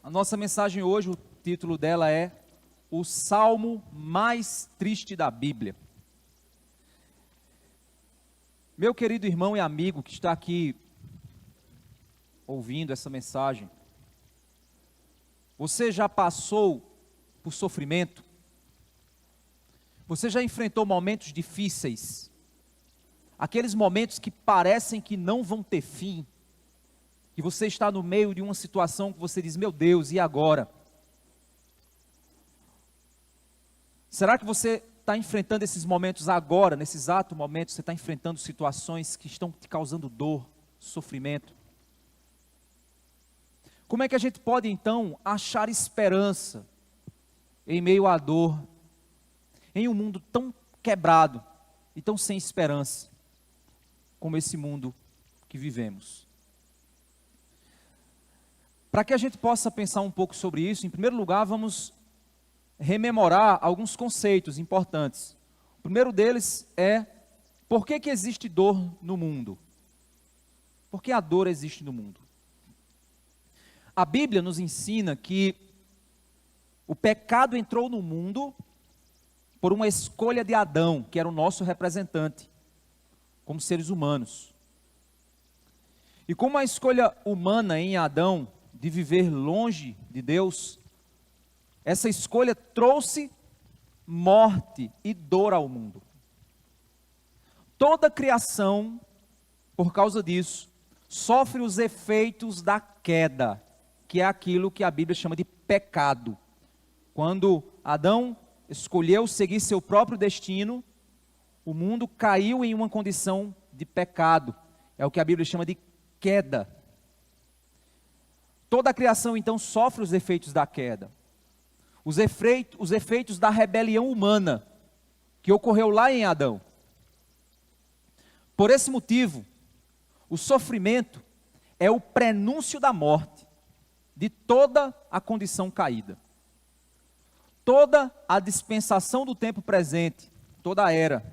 A nossa mensagem hoje, o título dela é O Salmo Mais Triste da Bíblia. Meu querido irmão e amigo que está aqui ouvindo essa mensagem, você já passou por sofrimento? Você já enfrentou momentos difíceis? Aqueles momentos que parecem que não vão ter fim? Que você está no meio de uma situação que você diz, meu Deus, e agora? Será que você está enfrentando esses momentos agora, nesse exato momento, você está enfrentando situações que estão te causando dor, sofrimento? Como é que a gente pode então achar esperança em meio à dor, em um mundo tão quebrado e tão sem esperança, como esse mundo que vivemos? Para que a gente possa pensar um pouco sobre isso, em primeiro lugar, vamos rememorar alguns conceitos importantes. O primeiro deles é, por que existe dor no mundo? Por que a dor existe no mundo? A Bíblia nos ensina que o pecado entrou no mundo por uma escolha de Adão, que era o nosso representante, como seres humanos. E como a escolha humana em Adão, de viver longe de Deus, essa escolha trouxe morte e dor ao mundo. Toda a criação, por causa disso, sofre os efeitos da queda, que é aquilo que a Bíblia chama de pecado. Quando Adão escolheu seguir seu próprio destino, o mundo caiu em uma condição de pecado. É o que a Bíblia chama de queda. Toda a criação então sofre os efeitos da queda. Os efeitos da rebelião humana, que ocorreu lá em Adão. Por esse motivo, o sofrimento é o prenúncio da morte de toda a condição caída. Toda a dispensação do tempo presente, toda a era,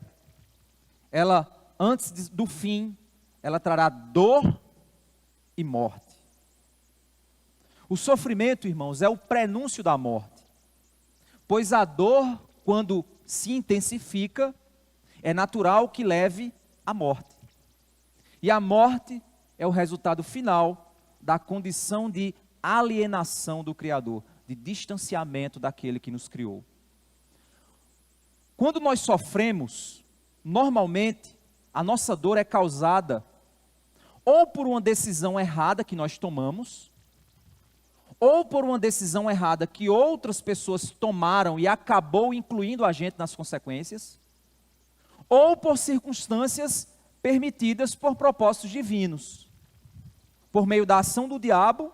ela, antes do fim, ela trará dor e morte. O sofrimento, irmãos, é o prenúncio da morte, pois a dor, quando se intensifica, é natural que leve à morte. E a morte é o resultado final da condição de alienação do Criador, de distanciamento daquele que nos criou. Quando nós sofremos, normalmente, a nossa dor é causada ou por uma decisão errada que nós tomamos, ou por uma decisão errada que outras pessoas tomaram e acabou incluindo a gente nas consequências, ou por circunstâncias permitidas por propósitos divinos, por meio da ação do diabo,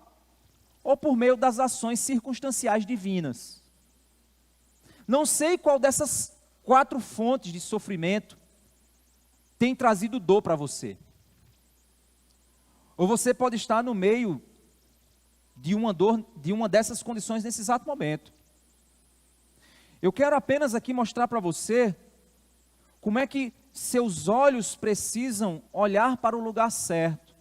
ou por meio das ações circunstanciais divinas. Não sei qual dessas 4 fontes de sofrimento tem trazido dor para você. Ou você pode estar no meio de uma dor, de uma dessas condições nesse exato momento. Eu quero apenas aqui mostrar para você como é que seus olhos precisam olhar para o lugar certo,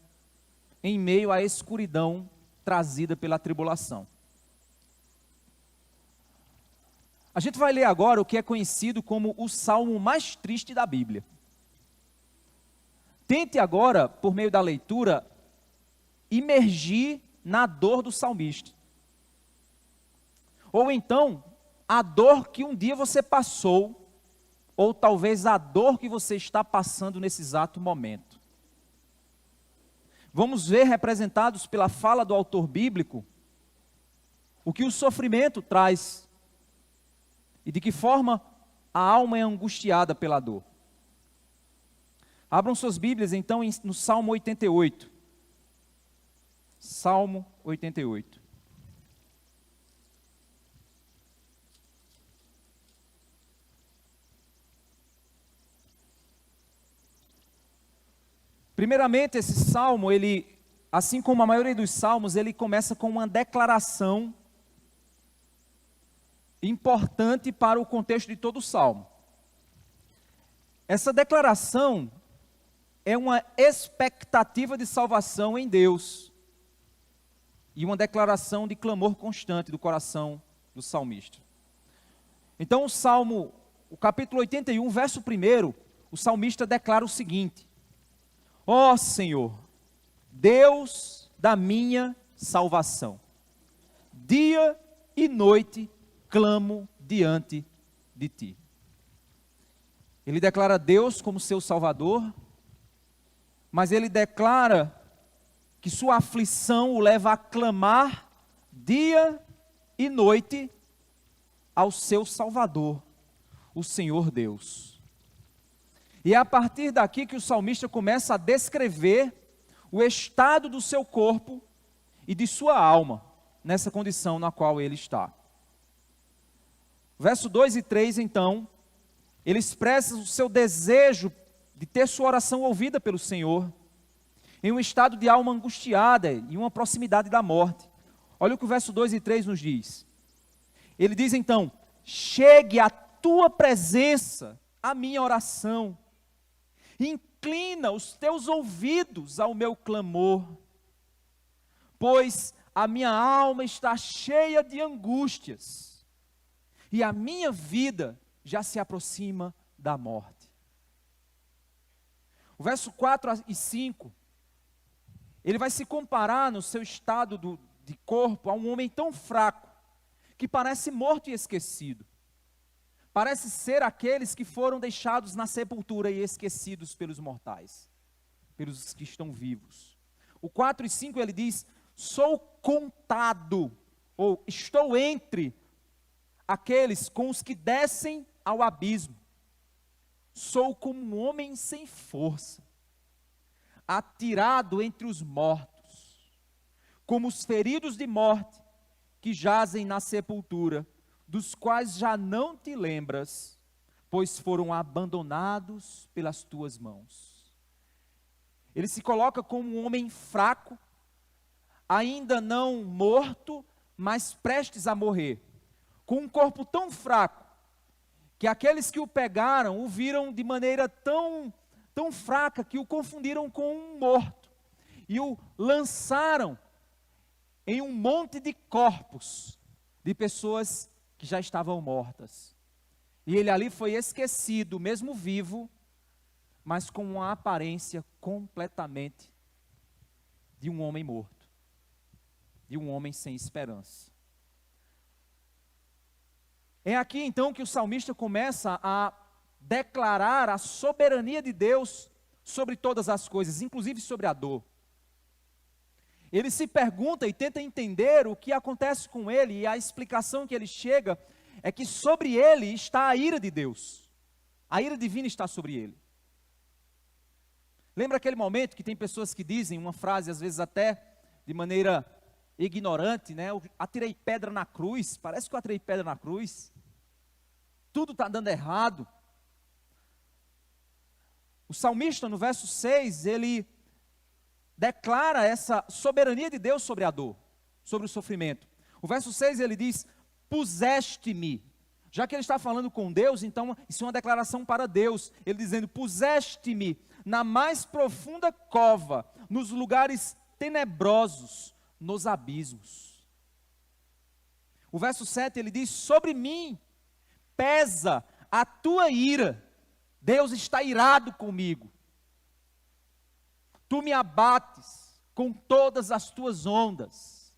em meio à escuridão trazida pela tribulação. A gente vai ler agora o que é conhecido como o salmo mais triste da Bíblia. Tente agora, por meio da leitura, imergir na dor do salmista. Ou então, a dor que um dia você passou, ou talvez a dor que você está passando nesse exato momento. Vamos ver, representados pela fala do autor bíblico, o que o sofrimento traz e de que forma a alma é angustiada pela dor. Abram suas Bíblias então no Salmo 88. Salmo 88. Primeiramente, esse salmo, ele, assim como a maioria dos salmos, ele começa com uma declaração importante para o contexto de todo o salmo. Essa declaração é uma expectativa de salvação em Deus. e uma declaração de clamor constante do coração do salmista. Então o capítulo 81, verso 1, o salmista declara o seguinte: ó Senhor, Deus da minha salvação, dia e noite clamo diante de ti. Ele declara Deus como seu Salvador, mas ele declara que sua aflição o leva a clamar dia e noite ao seu Salvador, o Senhor Deus. E é a partir daqui que o salmista começa a descrever o estado do seu corpo e de sua alma, nessa condição na qual ele está. Verso 2 e 3, então, ele expressa o seu desejo de ter sua oração ouvida pelo Senhor, em um estado de alma angustiada e uma proximidade da morte. Olha o que o verso 2 e 3 nos diz. Ele diz então: chegue à tua presença a minha oração, inclina os teus ouvidos ao meu clamor, pois a minha alma está cheia de angústias, e a minha vida já se aproxima da morte. O verso 4 e 5, ele vai se comparar no seu estado de corpo a um homem tão fraco, que parece morto e esquecido. Parece ser aqueles que foram deixados na sepultura e esquecidos pelos mortais, pelos que estão vivos. O 4 e 5 ele diz: sou contado, ou estou entre aqueles com os que descem ao abismo. Sou como um homem sem força, atirado entre os mortos, como os feridos de morte que jazem na sepultura, dos quais já não te lembras, pois foram abandonados pelas tuas mãos. Ele se coloca como um homem fraco, ainda não morto, mas prestes a morrer, com um corpo tão fraco, que aqueles que o pegaram o viram de maneira tão fraca, que o confundiram com um morto, e o lançaram em um monte de corpos, de pessoas que já estavam mortas. E ele ali foi esquecido, mesmo vivo, mas com uma aparência completamente de um homem morto, de um homem sem esperança. É aqui então que o salmista começa a declarar a soberania de Deus sobre todas as coisas, inclusive sobre a dor. Ele se pergunta e tenta entender o que acontece com ele, e a explicação que ele chega é que sobre ele está a ira de Deus. A ira divina está sobre ele. Lembra aquele momento que tem pessoas que dizem uma frase, às vezes até de maneira ignorante, né? Eu atirei pedra na cruz, parece que eu atirei pedra na cruz. Tudo está dando errado. O salmista, no verso 6, ele declara essa soberania de Deus sobre a dor, sobre o sofrimento. O verso 6 ele diz: puseste-me. Já que ele está falando com Deus, então isso é uma declaração para Deus. Ele dizendo: puseste-me na mais profunda cova, nos lugares tenebrosos, nos abismos. O verso 7 ele diz: sobre mim pesa a tua ira. Deus está irado comigo. Tu me abates com todas as tuas ondas.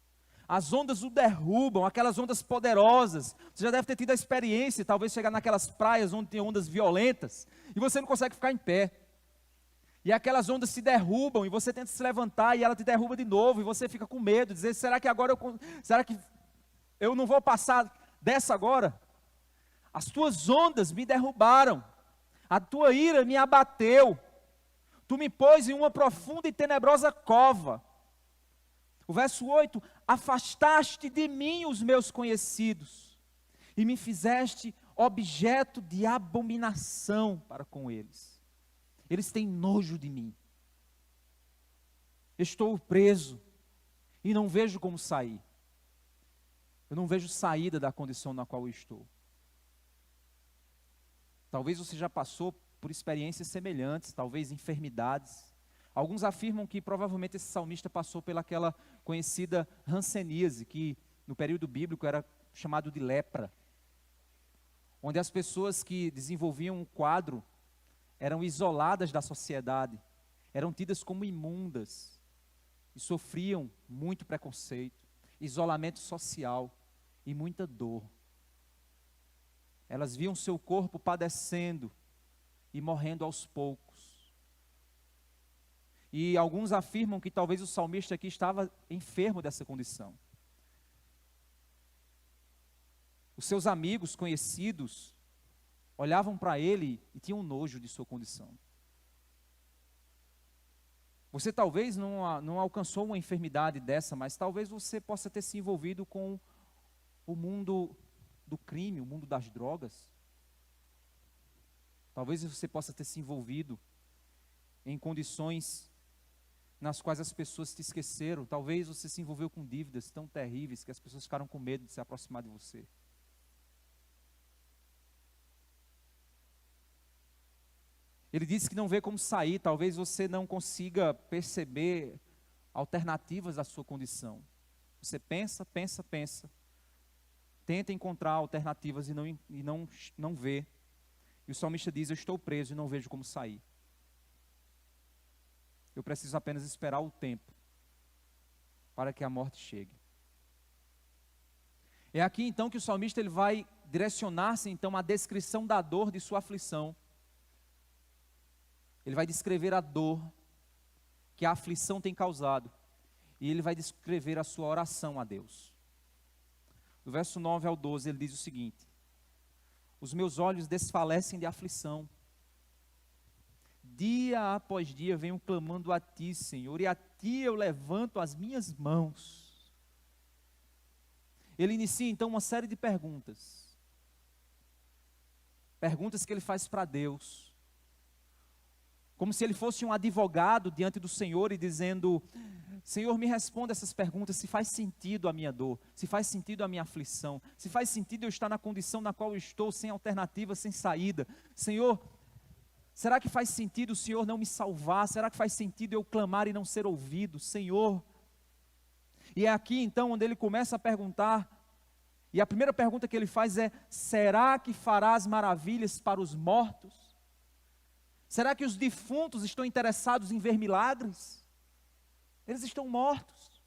As ondas o derrubam, aquelas ondas poderosas. Você já deve ter tido a experiência, talvez chegar naquelas praias onde tem ondas violentas, e você não consegue ficar em pé. E aquelas ondas se derrubam, e você tenta se levantar, e ela te derruba de novo, e você fica com medo, dizer: será que agora será que eu não vou passar dessa agora? As tuas ondas me derrubaram, a tua ira me abateu. Tu me pôs em uma profunda e tenebrosa cova. O verso 8: afastaste de mim os meus conhecidos, e me fizeste objeto de abominação para com eles. Eles têm nojo de mim. Estou preso, e não vejo como sair. Eu não vejo saída da condição na qual eu estou. Talvez você já passou por experiências semelhantes, talvez enfermidades, Alguns afirmam que provavelmente esse salmista passou pelaquela conhecida hanseníase, que no período bíblico era chamado de lepra, onde as pessoas que desenvolviam um quadro eram isoladas da sociedade, eram tidas como imundas e sofriam muito preconceito, isolamento social e muita dor. Elas viam seu corpo padecendo e morrendo aos poucos. E alguns afirmam que talvez o salmista aqui estava enfermo dessa condição. Os seus amigos, conhecidos, olhavam para ele e tinham nojo de sua condição. Você talvez não alcançou uma enfermidade dessa, mas talvez você possa ter se envolvido com o mundo do crime, o mundo das drogas. Talvez você possa ter se envolvido em condições nas quais as pessoas te esqueceram. Talvez você se envolveu com dívidas tão terríveis que as pessoas ficaram com medo de se aproximar de você. Ele disse que não vê como sair. Talvez você não consiga perceber alternativas à sua condição. Você pensa, tenta encontrar alternativas e não vê. E o salmista diz: eu estou preso e não vejo como sair. Eu preciso apenas esperar o tempo para que a morte chegue. É aqui então que o salmista ele vai direcionar-se então à descrição da dor de sua aflição. Ele vai descrever a dor que a aflição tem causado. E ele vai descrever a sua oração a Deus. Do verso 9 ao 12 ele diz o seguinte: os meus olhos desfalecem de aflição. Dia após dia venho clamando a Ti, Senhor, e a Ti eu levanto as minhas mãos. Ele inicia então uma série de perguntas. Perguntas que ele faz para Deus. Como se ele fosse um advogado diante do Senhor e dizendo: Senhor, me responda essas perguntas, se faz sentido a minha dor, se faz sentido a minha aflição, se faz sentido eu estar na condição na qual eu estou, sem alternativa, sem saída. Senhor, será que faz sentido o Senhor não me salvar? Será que faz sentido eu clamar e não ser ouvido? Senhor. E é aqui então onde ele começa a perguntar, e a primeira pergunta que ele faz é: será que farás maravilhas para os mortos? Será que os defuntos estão interessados em ver milagres? Eles estão mortos.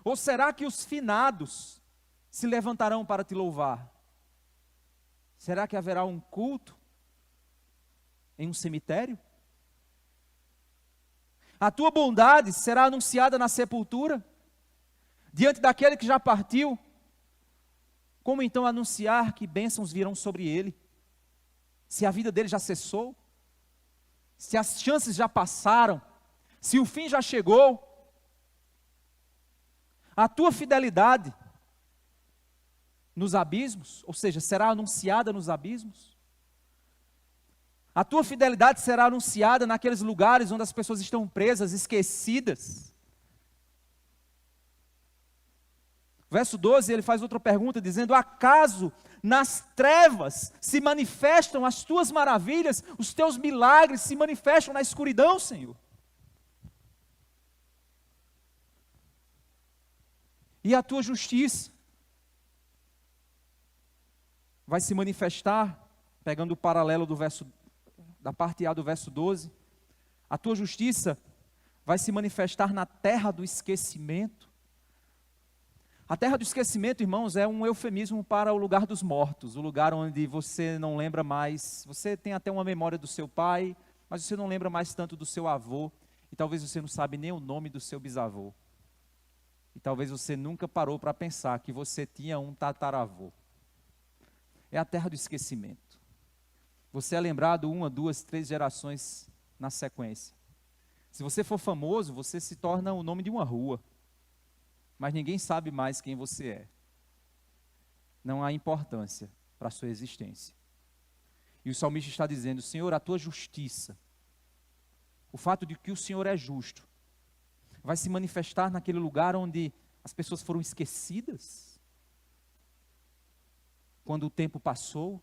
Ou será que os finados se levantarão para te louvar? Será que haverá um culto em um cemitério? A tua bondade será anunciada na sepultura, diante daquele que já partiu. Como então anunciar que bênçãos virão sobre ele? Se a vida dele já cessou, se as chances já passaram, se o fim já chegou, a tua fidelidade nos abismos, ou seja, será anunciada nos abismos? A tua fidelidade será anunciada naqueles lugares onde as pessoas estão presas, esquecidas? Verso 12, ele faz outra pergunta dizendo: acaso nas trevas se manifestam as tuas maravilhas, os teus milagres se manifestam na escuridão, Senhor? E a tua justiça vai se manifestar, pegando o paralelo da parte A do verso 12, a tua justiça vai se manifestar na terra do esquecimento. A terra do esquecimento, irmãos, é um eufemismo para o lugar dos mortos, o lugar onde você não lembra mais, você tem até uma memória do seu pai, mas você não lembra mais tanto do seu avô, e talvez você não sabe nem o nome do seu bisavô. E talvez você nunca parou para pensar que você tinha um tataravô. É a terra do esquecimento. Você é lembrado 1, 2, 3 gerações na sequência. Se você for famoso, você se torna o nome de uma rua. Mas ninguém sabe mais quem você é. Não há importância para a sua existência. E o salmista está dizendo: Senhor, a tua justiça, o fato de que o Senhor é justo, vai se manifestar naquele lugar onde as pessoas foram esquecidas, quando o tempo passou.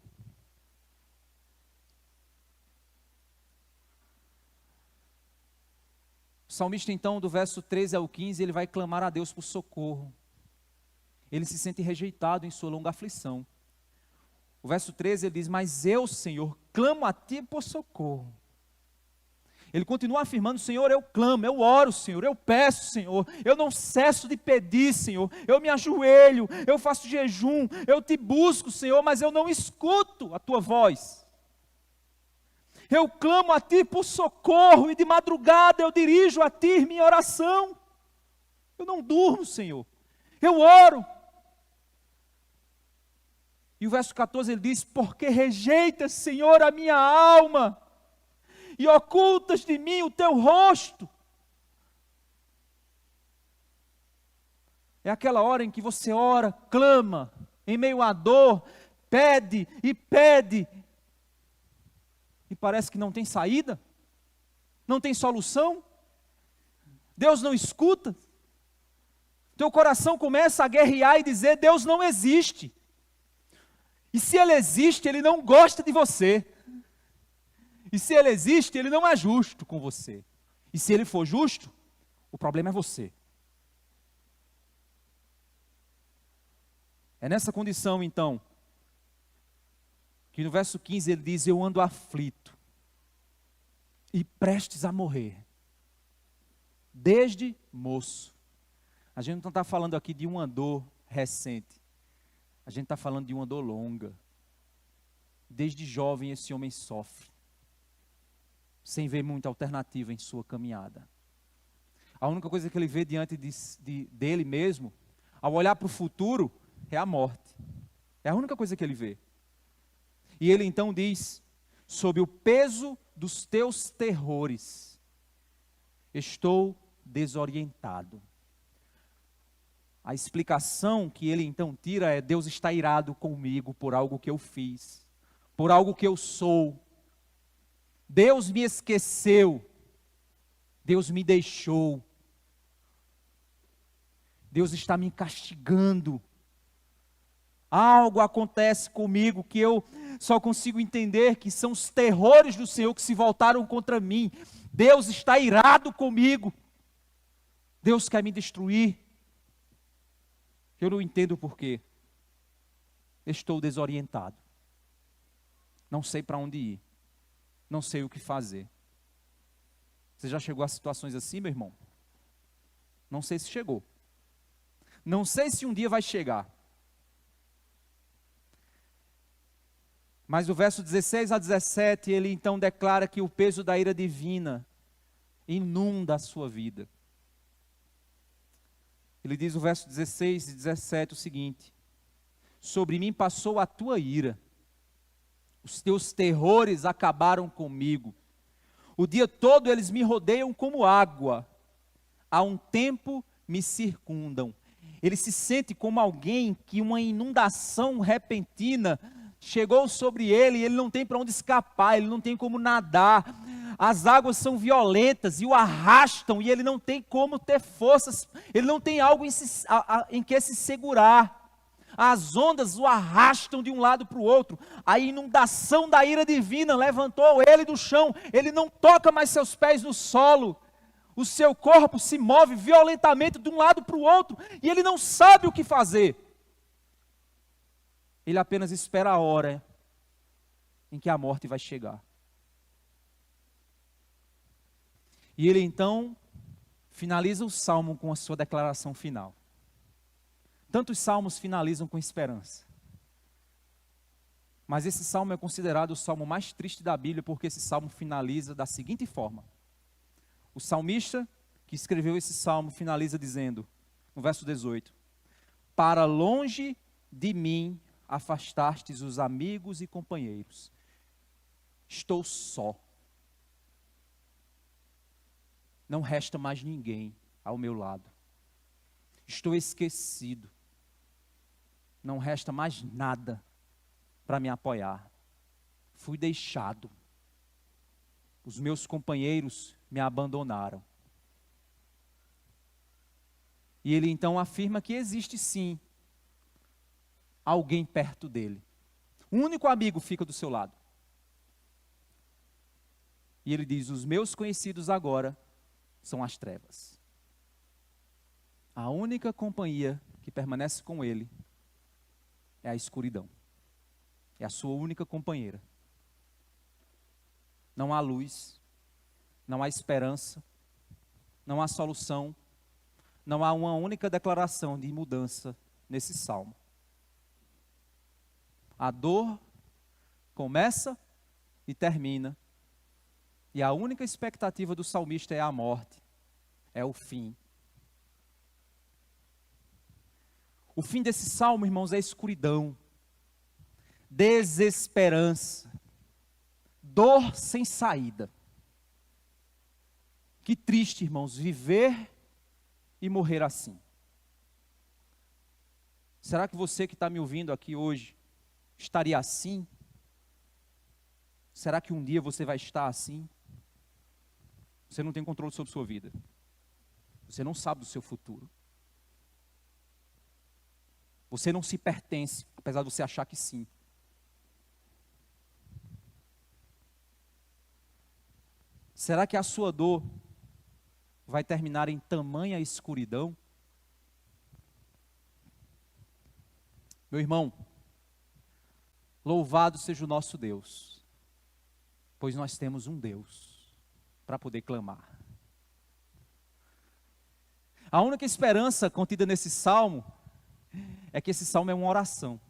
salmista, então, do verso 13 ao 15, ele vai clamar a Deus por socorro. Ele se sente rejeitado em sua longa aflição. O verso 13 ele diz: mas eu, Senhor, clamo a ti por socorro. Ele continua afirmando: Senhor, eu clamo, eu oro, Senhor, eu peço, Senhor, eu não cesso de pedir, Senhor, eu me ajoelho, eu faço jejum, eu te busco, Senhor, mas eu não escuto a tua voz. Eu clamo a ti por socorro e de madrugada eu dirijo a ti minha oração. Eu não durmo, Senhor, eu oro. E o verso 14 ele diz: porque rejeitas, Senhor, a minha alma e ocultas de mim o teu rosto. É aquela hora em que você ora, clama, em meio à dor, pede, e parece que não tem saída, não tem solução, Deus não escuta, teu coração começa a guerrear e dizer: Deus não existe, e se Ele existe, Ele não gosta de você, e se Ele existe, Ele não é justo com você, e se Ele for justo, o problema é você. É nessa condição, então, que no verso 15 ele diz: eu ando aflito e prestes a morrer, desde moço. A gente não está falando aqui de uma dor recente, a gente está falando de uma dor longa. Desde jovem esse homem sofre, sem ver muita alternativa em sua caminhada. A única coisa que ele vê diante dele mesmo, ao olhar para o futuro, é a morte. É a única coisa que ele vê. E ele então diz: sob o peso dos teus terrores, estou desorientado. A explicação que ele então tira é: Deus está irado comigo por algo que eu fiz, por algo que eu sou. Deus me esqueceu, Deus me deixou, Deus está me castigando. Algo acontece comigo que eu só consigo entender que são os terrores do Senhor que se voltaram contra mim. Deus está irado comigo. Deus quer me destruir. Eu não entendo o porquê. Estou desorientado. Não sei para onde ir. Não sei o que fazer. Você já chegou a situações assim, meu irmão? Não sei se chegou. Não sei se um dia vai chegar. Mas do verso 16 a 17, ele então declara que o peso da ira divina inunda a sua vida. Ele diz no verso 16 e 17 o seguinte: sobre mim passou a tua ira, os teus terrores acabaram comigo. O dia todo eles me rodeiam como água, há um tempo me circundam. Ele se sente como alguém que uma inundação repentina chegou sobre ele e ele não tem para onde escapar, ele não tem como nadar. As águas são violentas e o arrastam e ele não tem como ter forças, ele não tem algo em que se segurar. As ondas o arrastam de um lado para o outro. A inundação da ira divina levantou ele do chão, ele não toca mais seus pés no solo. O seu corpo se move violentamente de um lado para o outro e ele não sabe o que fazer. Ele apenas espera a hora em que a morte vai chegar. E ele então finaliza o salmo com a sua declaração final. Tantos salmos finalizam com esperança. Mas esse salmo é considerado o salmo mais triste da Bíblia, porque esse salmo finaliza da seguinte forma. O salmista que escreveu esse salmo finaliza dizendo, no verso 18: para longe de mim afastastes os amigos e companheiros. Estou só. Não resta mais ninguém ao meu lado. Estou esquecido. Não resta mais nada para me apoiar. Fui deixado. Os meus companheiros me abandonaram. E ele então afirma que existe sim alguém perto dele. O único amigo fica do seu lado. E ele diz: os meus conhecidos agora são as trevas. A única companhia que permanece com ele é a escuridão. É a sua única companheira. Não há luz, não há esperança, não há solução, não há uma única declaração de mudança nesse salmo. A dor começa e termina, e a única expectativa do salmista é a morte, é o fim. O fim desse salmo, irmãos, é escuridão, desesperança, dor sem saída. Que triste, irmãos, viver e morrer assim. Será que você que está me ouvindo aqui hoje estaria assim? Será que um dia você vai estar assim? Você não tem controle sobre sua vida. Você não sabe do seu futuro. Você não se pertence, apesar de você achar que sim. Será que a sua dor vai terminar em tamanha escuridão? Meu irmão, louvado seja o nosso Deus, pois nós temos um Deus para poder clamar. A única esperança contida nesse salmo é que esse salmo é uma oração.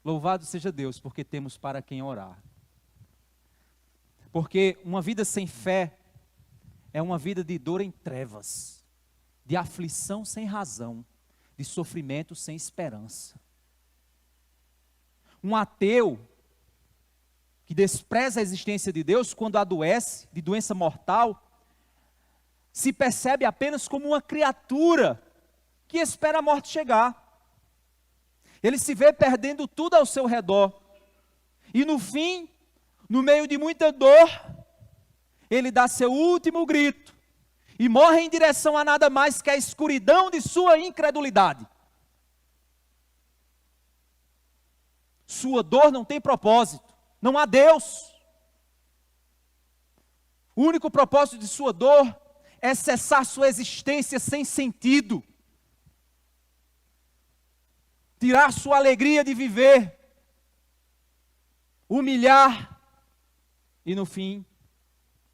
Louvado seja Deus, porque temos para quem orar. Porque uma vida sem fé é uma vida de dor em trevas, de aflição sem razão, de sofrimento sem esperança. Um ateu que despreza a existência de Deus, quando adoece de doença mortal, se percebe apenas como uma criatura que espera a morte chegar. Ele se vê perdendo tudo ao seu redor. E no fim, no meio de muita dor, ele dá seu último grito e morre em direção a nada mais que a escuridão de sua incredulidade. Sua dor não tem propósito, não há Deus. O único propósito de sua dor é cessar sua existência sem sentido, tirar sua alegria de viver, humilhar e no fim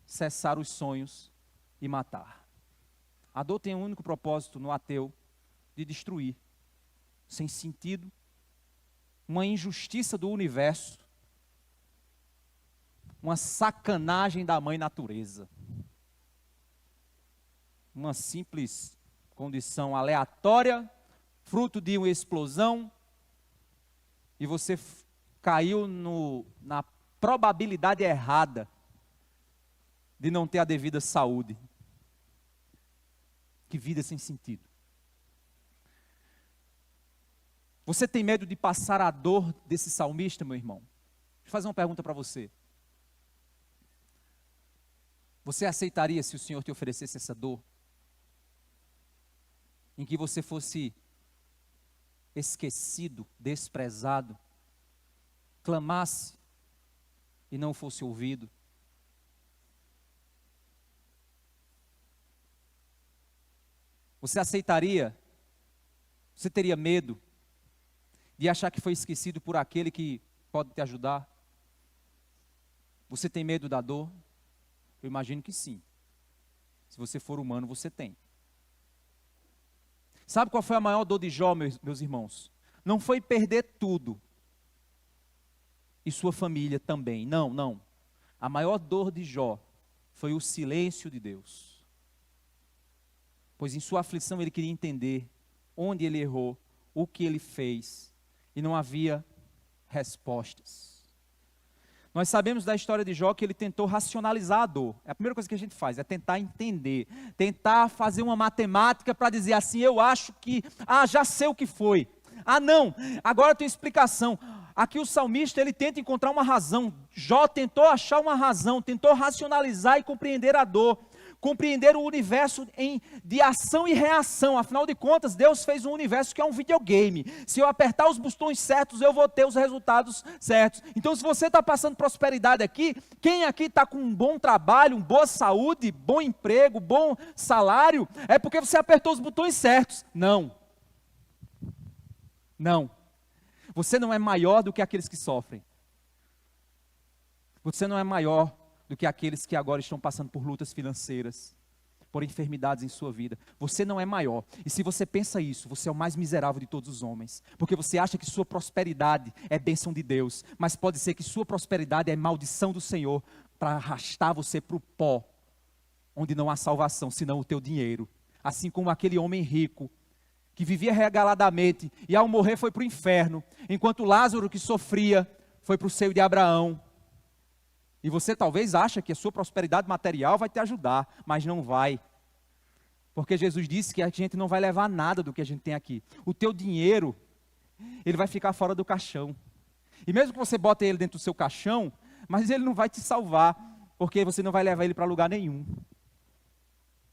cessar os sonhos e matar. A dor tem um único propósito no ateu, de destruir, sem sentido, uma injustiça do universo, uma sacanagem da mãe natureza, uma simples condição aleatória, fruto de uma explosão, e você caiu na probabilidade errada de não ter a devida saúde. Que vida sem sentido. Você tem medo de passar a dor desse salmista, meu irmão? Deixa eu fazer uma pergunta para você. Você aceitaria se o Senhor te oferecesse essa dor? Em que você fosse esquecido, desprezado, clamasse e não fosse ouvido? Você aceitaria? Você teria medo de achar que foi esquecido por aquele que pode te ajudar? Você tem medo da dor? Eu imagino que sim. Se você for humano, você tem. Sabe qual foi a maior dor de Jó, meus irmãos? Não foi perder tudo. E sua família também. Não, não. A maior dor de Jó foi o silêncio de Deus. Pois em sua aflição ele queria entender onde ele errou, o que ele fez. E não havia respostas. Nós sabemos da história de Jó que ele tentou racionalizar a dor. É a primeira coisa que a gente faz, é tentar entender. Tentar fazer uma matemática para dizer assim, eu acho que, já sei o que foi. Não, agora tem explicação. Aqui o salmista, ele tenta encontrar uma razão. Jó tentou achar uma razão, tentou racionalizar e compreender a dor. compreender o universo de ação e reação. Afinal de contas, Deus fez um universo que é um videogame. Se eu apertar os botões certos, eu vou ter os resultados certos. Então, se você está passando prosperidade aqui, quem aqui está com um bom trabalho, boa saúde, bom emprego, bom salário, é porque você apertou os botões certos. Não. Não. Você não é maior do que aqueles que sofrem. Você não é maior do que aqueles que agora estão passando por lutas financeiras, por enfermidades em sua vida. Você não é maior. E se você pensa isso, você é o mais miserável de todos os homens. Porque você acha que sua prosperidade é bênção de Deus. Mas pode ser que sua prosperidade é maldição do Senhor para arrastar você para o pó, onde não há salvação, senão o teu dinheiro. Assim como aquele homem rico, que vivia regaladamente, e ao morrer foi para o inferno, enquanto Lázaro, que sofria, foi para o seio de Abraão. E você talvez acha que a sua prosperidade material vai te ajudar, mas não vai. Porque Jesus disse que a gente não vai levar nada do que a gente tem aqui. O teu dinheiro, ele vai ficar fora do caixão. E mesmo que você bote ele dentro do seu caixão, mas ele não vai te salvar, porque você não vai levar ele para lugar nenhum.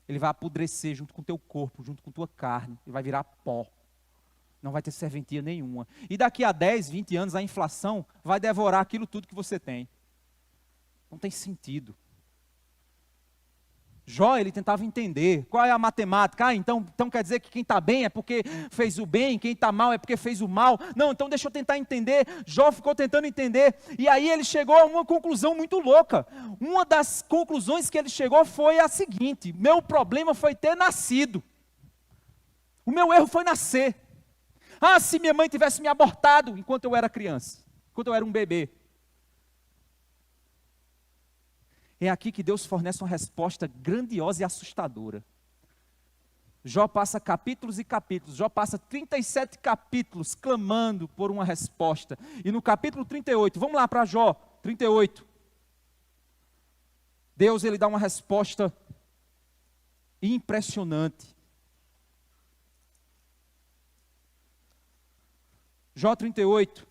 Ele vai apodrecer junto com o teu corpo, junto com a tua carne, ele vai virar pó. Não vai ter serventia nenhuma. E daqui a 10, 20 anos, a inflação vai devorar aquilo tudo que você tem. Não tem sentido. Jó, ele tentava entender qual é a matemática. Então quer dizer que quem está bem é porque fez o bem, quem está mal é porque fez o mal. Não, então deixa eu tentar entender. Jó ficou tentando entender, e aí ele chegou a uma conclusão muito louca. Uma das conclusões que ele chegou foi a seguinte: meu problema foi ter nascido. O meu erro foi nascer. Se minha mãe tivesse me abortado enquanto eu era criança, enquanto eu era um bebê. É aqui que Deus fornece uma resposta grandiosa e assustadora. Jó passa capítulos e capítulos, Jó passa 37 capítulos clamando por uma resposta. E no capítulo 38, vamos lá para Jó, 38. Deus, ele dá uma resposta impressionante. Jó 38.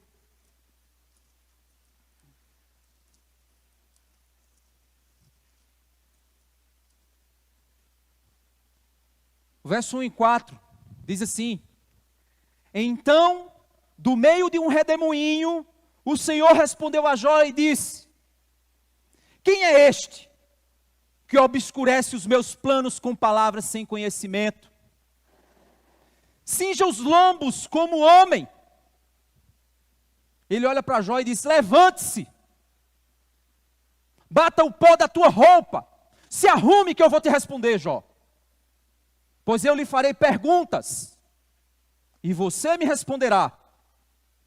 O verso 1 e 4 diz assim: então, do meio de um redemoinho, o Senhor respondeu a Jó e disse: quem é este que obscurece os meus planos com palavras sem conhecimento? Cinja os lombos como homem. Ele olha para Jó e diz: levante-se, bata o pó da tua roupa, se arrume que eu vou te responder, Jó. Pois eu lhe farei perguntas, e você me responderá.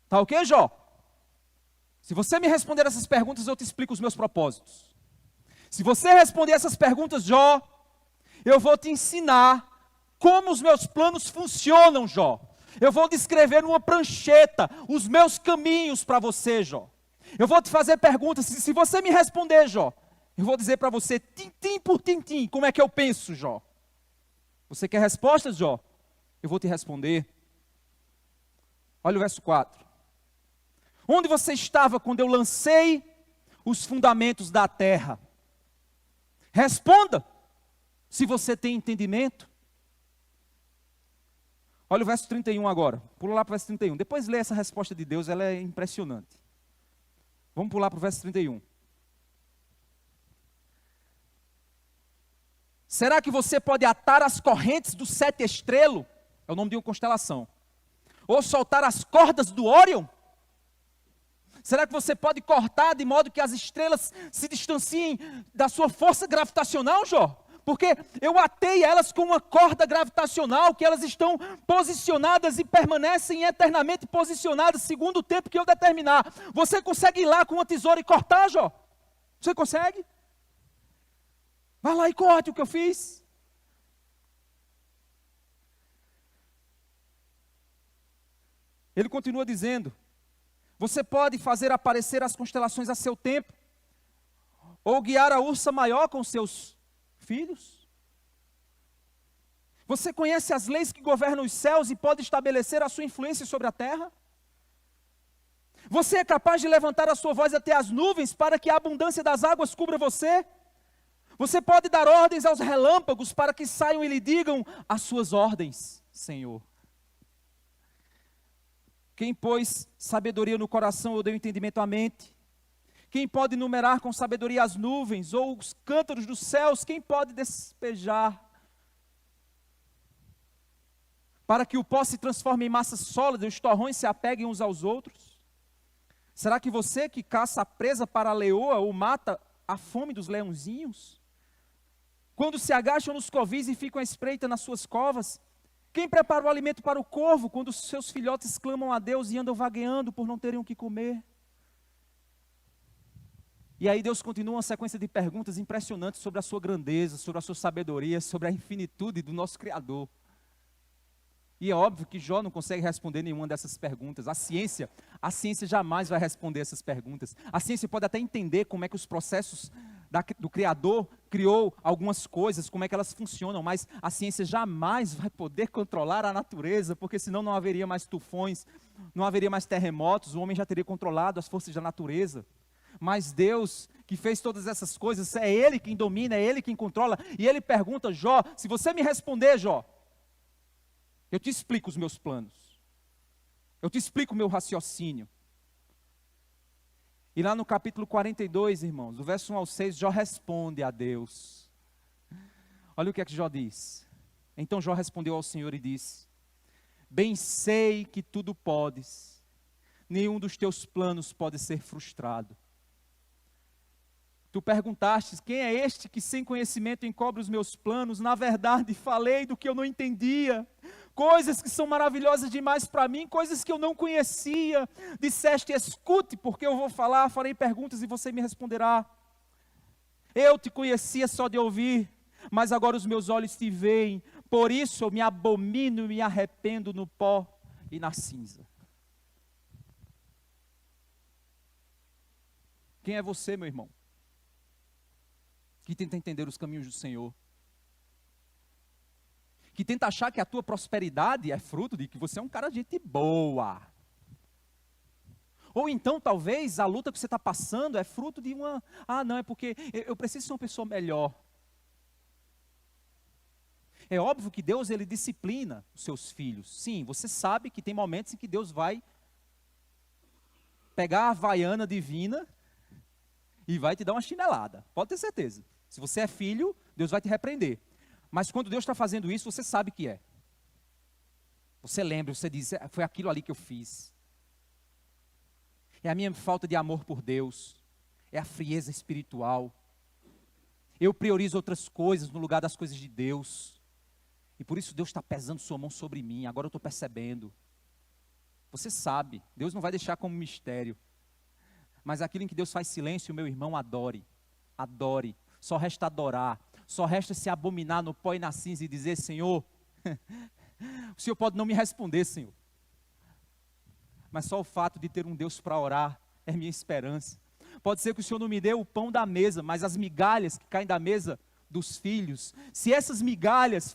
Tá ok, Jó? Se você me responder essas perguntas, eu te explico os meus propósitos. Se você responder essas perguntas, Jó, eu vou te ensinar como os meus planos funcionam, Jó. Eu vou descrever numa prancheta os meus caminhos para você, Jó. Eu vou te fazer perguntas, se você me responder, Jó, eu vou dizer para você, tintim por tintim, como é que eu penso, Jó. Você quer respostas, Jó? Eu vou te responder. Olha o verso 4. Onde você estava quando eu lancei os fundamentos da terra? Responda, se você tem entendimento. Olha o verso 31 agora. Pula lá para o verso 31. Depois lê essa resposta de Deus, ela é impressionante. Vamos pular para o verso 31. Será que você pode atar as correntes do sete estrelo? É o nome de uma constelação. Ou soltar as cordas do Órion? Será que você pode cortar de modo que as estrelas se distanciem da sua força gravitacional, Jó? Porque eu atei elas com uma corda gravitacional, que elas estão posicionadas e permanecem eternamente posicionadas, segundo o tempo que eu determinar. Você consegue ir lá com uma tesoura e cortar, Jó? Você consegue? Vai lá e corte o que eu fiz. Ele continua dizendo: você pode fazer aparecer as constelações a seu tempo, ou guiar a ursa maior com seus filhos. Você conhece as leis que governam os céus e pode estabelecer a sua influência sobre a terra? Você é capaz de levantar a sua voz até as nuvens para que a abundância das águas cubra você? Você pode dar ordens aos relâmpagos para que saiam e lhe digam as suas ordens, Senhor. Quem pôs sabedoria no coração ou deu entendimento à mente? Quem pode numerar com sabedoria as nuvens ou os cântaros dos céus? Quem pode despejar para que o pó se transforme em massa sólida e os torrões se apeguem uns aos outros? Será que você que caça a presa para a leoa ou mata a fome dos leãozinhos? Quando se agacham nos covis e ficam à espreita nas suas covas? Quem prepara o alimento para o corvo quando os seus filhotes clamam a Deus e andam vagueando por não terem o que comer? E aí Deus continua uma sequência de perguntas impressionantes sobre a sua grandeza, sobre a sua sabedoria, sobre a infinitude do nosso Criador. E é óbvio que Jó não consegue responder nenhuma dessas perguntas. A ciência jamais vai responder essas perguntas. A ciência pode até entender como é que os processos do Criador criou algumas coisas, como é que elas funcionam, mas a ciência jamais vai poder controlar a natureza, porque senão não haveria mais tufões, não haveria mais terremotos, o homem já teria controlado as forças da natureza. Mas Deus, que fez todas essas coisas, é Ele quem domina, é Ele quem controla. E Ele pergunta, Jó, se você me responder, Jó, eu te explico os meus planos. Eu te explico o meu raciocínio. E lá no capítulo 42, irmãos, do verso 1 ao 6, Jó responde a Deus. Olha o que é que Jó diz. Então Jó respondeu ao Senhor e disse: bem sei que tudo podes, nenhum dos teus planos pode ser frustrado. Tu perguntaste, quem é este que sem conhecimento encobre os meus planos? Na verdade, falei do que eu não entendia, coisas que são maravilhosas demais para mim, coisas que eu não conhecia. Disseste, escute, porque eu vou falar, farei perguntas e você me responderá. Eu te conhecia só de ouvir, mas agora os meus olhos te veem, por isso eu me abomino e me arrependo no pó e na cinza. Quem é você, meu irmão, que tenta entender os caminhos do Senhor? Que tenta achar que a tua prosperidade é fruto de que você é um cara de gente boa. Ou então, talvez, a luta que você está passando é fruto de uma... não, é porque eu preciso ser uma pessoa melhor. É óbvio que Deus, Ele disciplina os seus filhos. Sim, você sabe que tem momentos em que Deus vai pegar a havaiana divina e vai te dar uma chinelada. Pode ter certeza. Se você é filho, Deus vai te repreender. Mas quando Deus está fazendo isso, você sabe que é. Você lembra, você diz, foi aquilo ali que eu fiz. É a minha falta de amor por Deus. É a frieza espiritual. Eu priorizo outras coisas no lugar das coisas de Deus. E por isso Deus está pesando sua mão sobre mim. Agora eu estou percebendo. Você sabe, Deus não vai deixar como mistério. Mas aquilo em que Deus faz silêncio, meu irmão, adore. Adore. Só resta adorar. Só resta se abominar no pó e na cinza e dizer, Senhor, o Senhor pode não me responder, Senhor. Mas só o fato de ter um Deus para orar é minha esperança. Pode ser que o Senhor não me dê o pão da mesa, mas as migalhas que caem da mesa dos filhos, se essas migalhas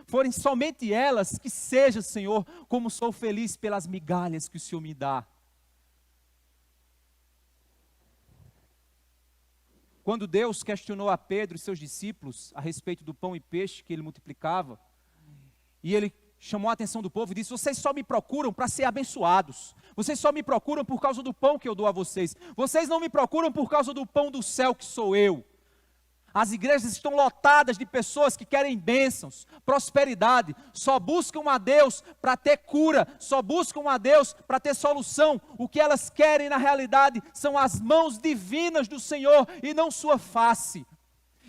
forem somente elas, que seja, Senhor, como sou feliz pelas migalhas que o Senhor me dá. Quando Deus questionou a Pedro e seus discípulos a respeito do pão e peixe que ele multiplicava, e ele chamou a atenção do povo e disse, vocês só me procuram para ser abençoados, vocês só me procuram por causa do pão que eu dou a vocês, vocês não me procuram por causa do pão do céu que sou eu. As igrejas estão lotadas de pessoas que querem bênçãos, prosperidade, só buscam a Deus para ter cura, só buscam a Deus para ter solução. O que elas querem na realidade são as mãos divinas do Senhor e não sua face.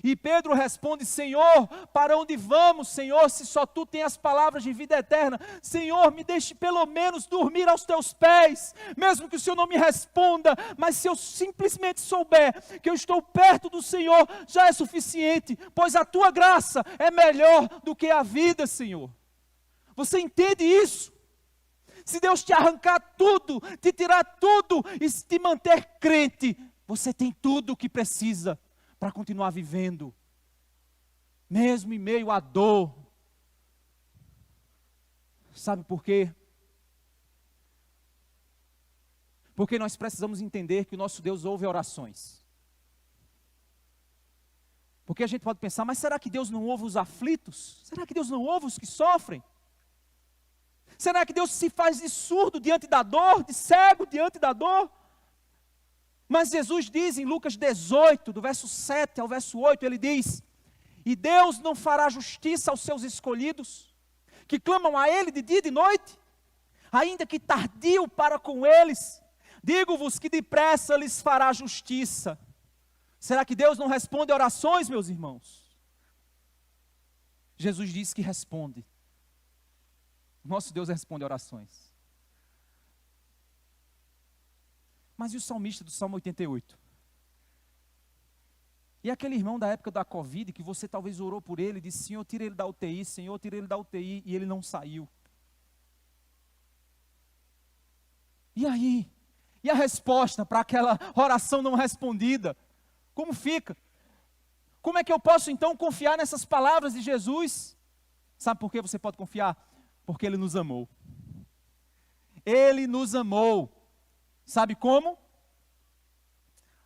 E Pedro responde, Senhor, para onde vamos, Senhor, se só Tu tens as palavras de vida eterna? Senhor, me deixe pelo menos dormir aos Teus pés, mesmo que o Senhor não me responda, mas se eu simplesmente souber que eu estou perto do Senhor, já é suficiente, pois a Tua graça é melhor do que a vida, Senhor. Você entende isso? Se Deus te arrancar tudo, te tirar tudo e te manter crente, você tem tudo o que precisa para continuar vivendo, mesmo em meio à dor. Sabe por quê? Porque nós precisamos entender que o nosso Deus ouve orações. Porque a gente pode pensar, mas será que Deus não ouve os aflitos? Será que Deus não ouve os que sofrem? Será que Deus se faz de surdo diante da dor, de cego diante da dor? Mas Jesus diz em Lucas 18, do verso 7 ao verso 8, ele diz: e Deus não fará justiça aos seus escolhidos, que clamam a Ele de dia e de noite, ainda que tardio para com eles, digo-vos que depressa lhes fará justiça. Será que Deus não responde orações, meus irmãos? Jesus disse que responde. Nosso Deus responde orações. Mas e o salmista do Salmo 88? E aquele irmão da época da Covid, que você talvez orou por ele, disse: Senhor, tira ele da UTI, Senhor, tira ele da UTI, e ele não saiu. E aí? E a resposta para aquela oração não respondida? Como fica? Como é que eu posso então confiar nessas palavras de Jesus? Sabe por que você pode confiar? Porque Ele nos amou. Ele nos amou. Sabe como?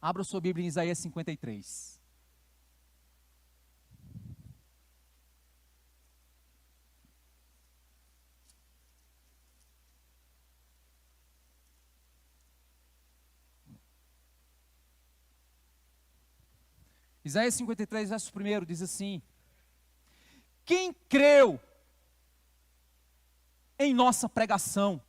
Abra sua Bíblia em Isaías 53. Isaías 53, verso 1 diz assim: quem creu em nossa pregação,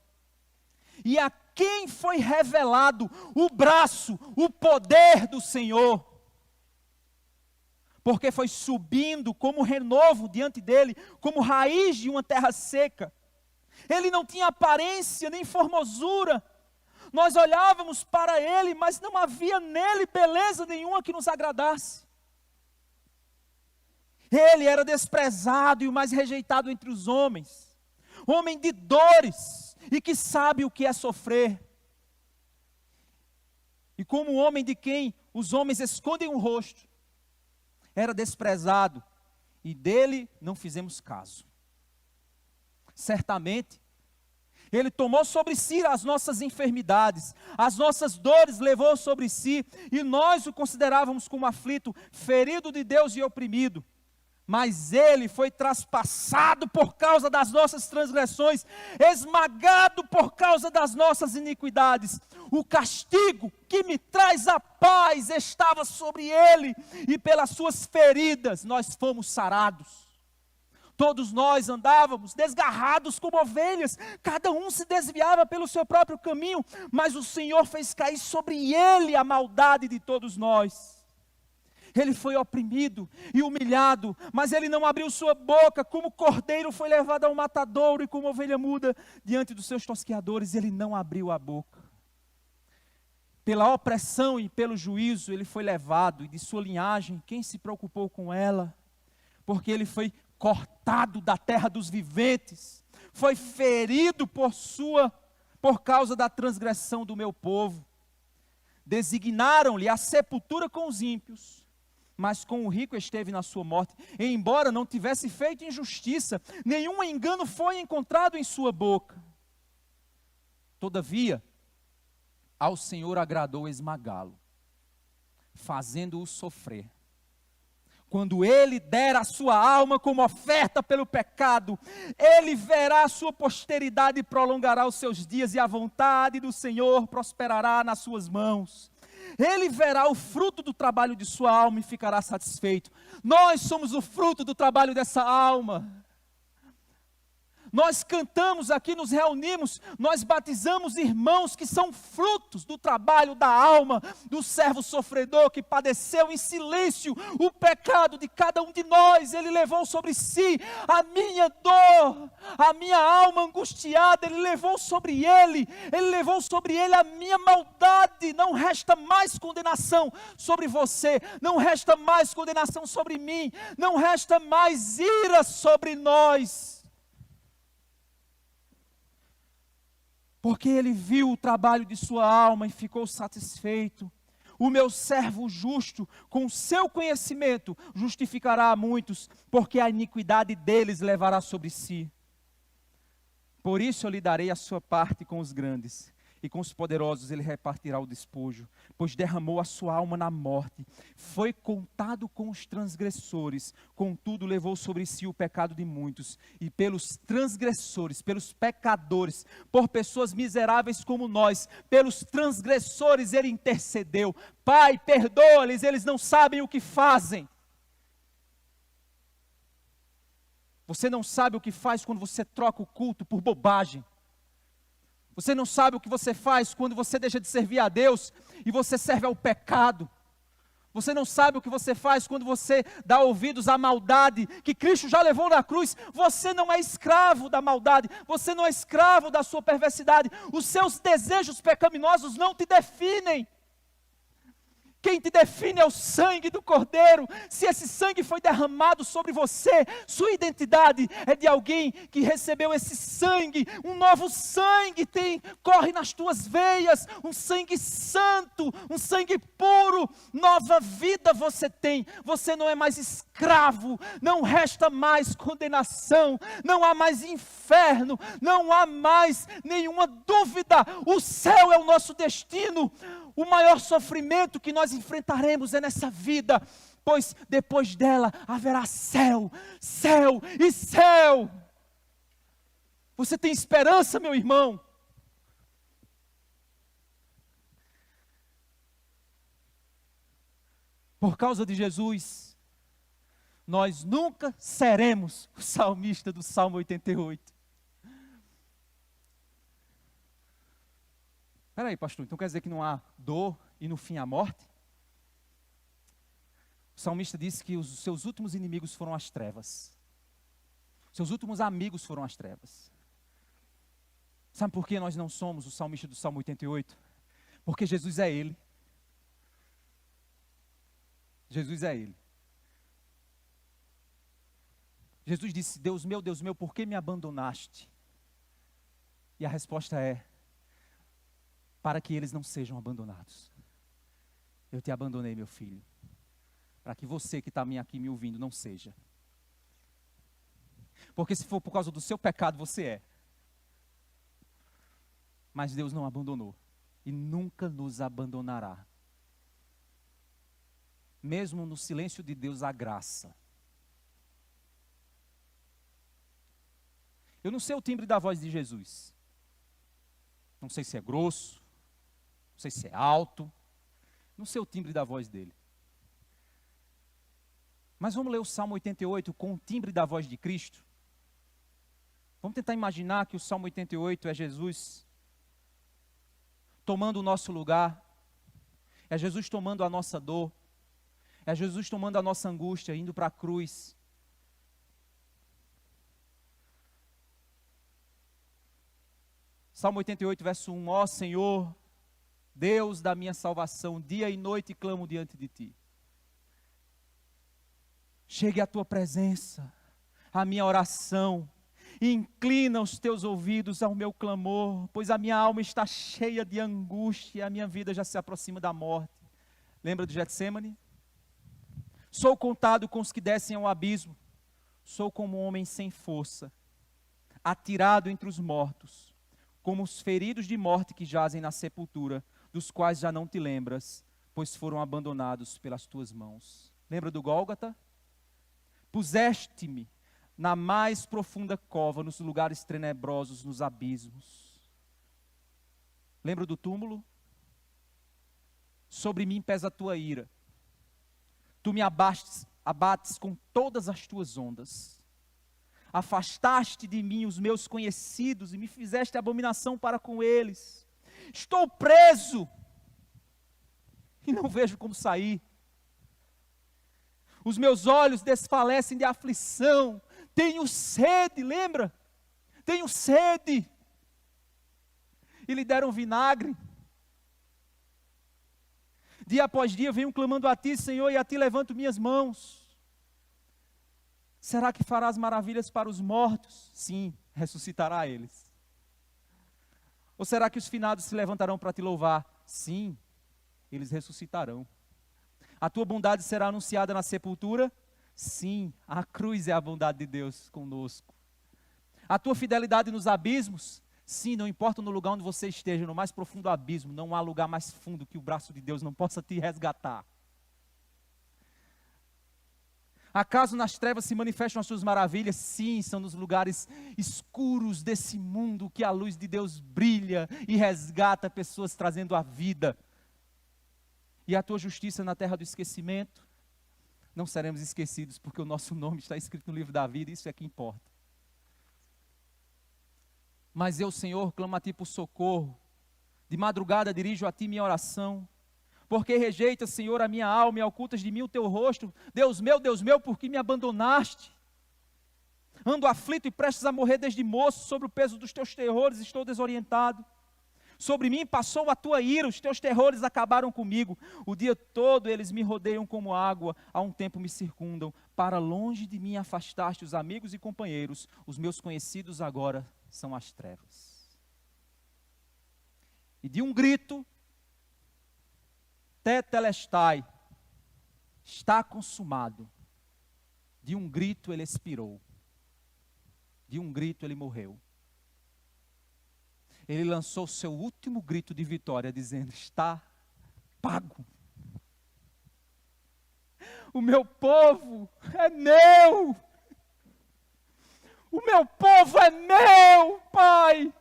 e a quem foi revelado o braço, o poder do Senhor, porque foi subindo como renovo diante dele, como raiz de uma terra seca. Ele não tinha aparência nem formosura. Nós olhávamos para ele, mas não havia nele beleza nenhuma que nos agradasse. Ele era desprezado e o mais rejeitado entre os homens, homem de dores e que sabe o que é sofrer. E como um homem de quem os homens escondem o rosto, era desprezado e dele não fizemos caso. Certamente, Ele tomou sobre si as nossas enfermidades, as nossas dores levou sobre si, e nós o considerávamos como aflito, ferido de Deus e oprimido. Mas Ele foi traspassado por causa das nossas transgressões, esmagado por causa das nossas iniquidades. O castigo que me traz a paz estava sobre Ele, e pelas suas feridas nós fomos sarados. Todos nós andávamos desgarrados como ovelhas, cada um se desviava pelo seu próprio caminho, mas o Senhor fez cair sobre Ele a maldade de todos nós. Ele foi oprimido e humilhado, mas Ele não abriu sua boca, como cordeiro foi levado ao matadouro, e como ovelha muda diante dos seus tosqueadores, Ele não abriu a boca. Pela opressão e pelo juízo Ele foi levado, e de sua linhagem quem se preocupou com ela? Porque Ele foi cortado da terra dos viventes, foi ferido por causa da transgressão do meu povo. Designaram-lhe a sepultura com os ímpios, mas com o rico esteve na sua morte, e embora não tivesse feito injustiça, nenhum engano foi encontrado em sua boca. Todavia, ao Senhor agradou esmagá-lo, fazendo-o sofrer. Quando Ele der a sua alma como oferta pelo pecado, Ele verá a sua posteridade e prolongará os seus dias, e a vontade do Senhor prosperará nas suas mãos. Ele verá o fruto do trabalho de sua alma e ficará satisfeito. Nós somos o fruto do trabalho dessa alma. Nós cantamos aqui, nos reunimos, nós batizamos irmãos que são frutos do trabalho da alma, do servo sofredor que padeceu em silêncio o pecado de cada um de nós. Ele levou sobre si a minha dor, a minha alma angustiada, Ele levou sobre Ele levou sobre Ele a minha maldade. Não resta mais condenação sobre você, não resta mais condenação sobre mim, não resta mais ira sobre nós. Porque Ele viu o trabalho de sua alma e ficou satisfeito. O meu servo justo, com o seu conhecimento, justificará a muitos, porque a iniquidade deles levará sobre si. Por isso eu lhe darei a sua parte com os grandes, e com os poderosos ele repartirá o despojo, pois derramou a sua alma na morte, foi contado com os transgressores, contudo levou sobre si o pecado de muitos, e pelos transgressores, pelos pecadores, por pessoas miseráveis como nós, pelos transgressores ele intercedeu. Pai, perdoa-lhes, eles não sabem o que fazem. Você não sabe o que faz quando você troca o culto por bobagem. Você não sabe o que você faz quando você deixa de servir a Deus e você serve ao pecado. Você não sabe o que você faz quando você dá ouvidos à maldade que Cristo já levou na cruz. Você não é escravo da maldade, você não é escravo da sua perversidade. Os seus desejos pecaminosos não te definem. Quem te define é o sangue do Cordeiro. Se esse sangue foi derramado sobre você, sua identidade é de alguém que recebeu esse sangue. Um novo sangue corre nas tuas veias, um sangue santo, um sangue puro. Nova vida você tem. Você não é mais escravo, não resta mais condenação, não há mais inferno, não há mais nenhuma dúvida. O céu é o nosso destino. O maior sofrimento que nós enfrentaremos é nessa vida, pois depois dela haverá céu, céu e céu. Você tem esperança, meu irmão? Por causa de Jesus, nós nunca seremos o salmista do Salmo 88. Espera aí, pastor, então quer dizer que não há dor e no fim a morte? O salmista disse que os seus últimos inimigos foram as trevas. Seus últimos amigos foram as trevas. Sabe por que nós não somos o salmista do Salmo 88? Porque Jesus é Ele. Jesus é Ele. Jesus disse, Deus meu, por que me abandonaste? E a resposta é, para que eles não sejam abandonados. Eu te abandonei, meu filho, para que você que está aqui me ouvindo não seja. Porque se for por causa do seu pecado, você é. Mas Deus não abandonou e nunca nos abandonará. Mesmo no silêncio de Deus há graça. Eu não sei o timbre da voz de Jesus. Não sei se é grosso, não sei se é alto, não sei o timbre da voz dele. Mas vamos ler o Salmo 88 com o timbre da voz de Cristo? Vamos tentar imaginar que o Salmo 88 é Jesus tomando o nosso lugar, é Jesus tomando a nossa dor, é Jesus tomando a nossa angústia, indo para a cruz. Salmo 88, verso 1, ó Senhor, Deus da minha salvação, dia e noite clamo diante de Ti. Chegue à Tua presença, a minha oração, e inclina os Teus ouvidos ao meu clamor, pois a minha alma está cheia de angústia, e a minha vida já se aproxima da morte. Lembra de Getsêmani? Sou contado com os que descem ao abismo, sou como um homem sem força, atirado entre os mortos, como os feridos de morte que jazem na sepultura, dos quais já não te lembras, pois foram abandonados pelas tuas mãos. Lembra do Gólgota? Puseste-me na mais profunda cova, nos lugares tenebrosos, nos abismos. Lembra do túmulo? Sobre mim pesa a tua ira. Tu me abates com todas as tuas ondas. Afastaste de mim os meus conhecidos e me fizeste abominação para com eles. Estou preso e não vejo como sair. Os meus olhos desfalecem de aflição. Tenho sede, lembra? Tenho sede. E lhe deram vinagre. Dia após dia venho clamando a Ti, Senhor, e a Ti levanto minhas mãos. Será que farás maravilhas para os mortos? Sim, ressuscitará eles. Ou será que os finados se levantarão para Te louvar? Sim, eles ressuscitarão. A Tua bondade será anunciada na sepultura? Sim, a cruz é a bondade de Deus conosco. A Tua fidelidade nos abismos? Sim, não importa no lugar onde você esteja, no mais profundo abismo, não há lugar mais fundo que o braço de Deus não possa te resgatar. Acaso nas trevas se manifestam as suas maravilhas? Sim, são nos lugares escuros desse mundo que a luz de Deus brilha e resgata pessoas trazendo a vida. E a tua justiça na terra do esquecimento? Não seremos esquecidos, porque o nosso nome está escrito no livro da vida, isso é que importa. Mas eu, Senhor, clamo a Ti por socorro. De madrugada dirijo a Ti minha oração. Porque rejeitas, Senhor, a minha alma e ocultas de mim o Teu rosto. Deus meu, por que me abandonaste? Ando aflito e prestes a morrer desde moço, sobre o peso dos Teus terrores estou desorientado. Sobre mim passou a Tua ira, os Teus terrores acabaram comigo. O dia todo eles me rodeiam como água, a um tempo me circundam. Para longe de mim afastaste os amigos e companheiros, os meus conhecidos agora são as trevas. E de um grito, tetelestai, está consumado. De um grito ele expirou. De um grito ele morreu. Ele lançou seu último grito de vitória, dizendo: está pago. O meu povo é meu. O meu povo é meu, Pai.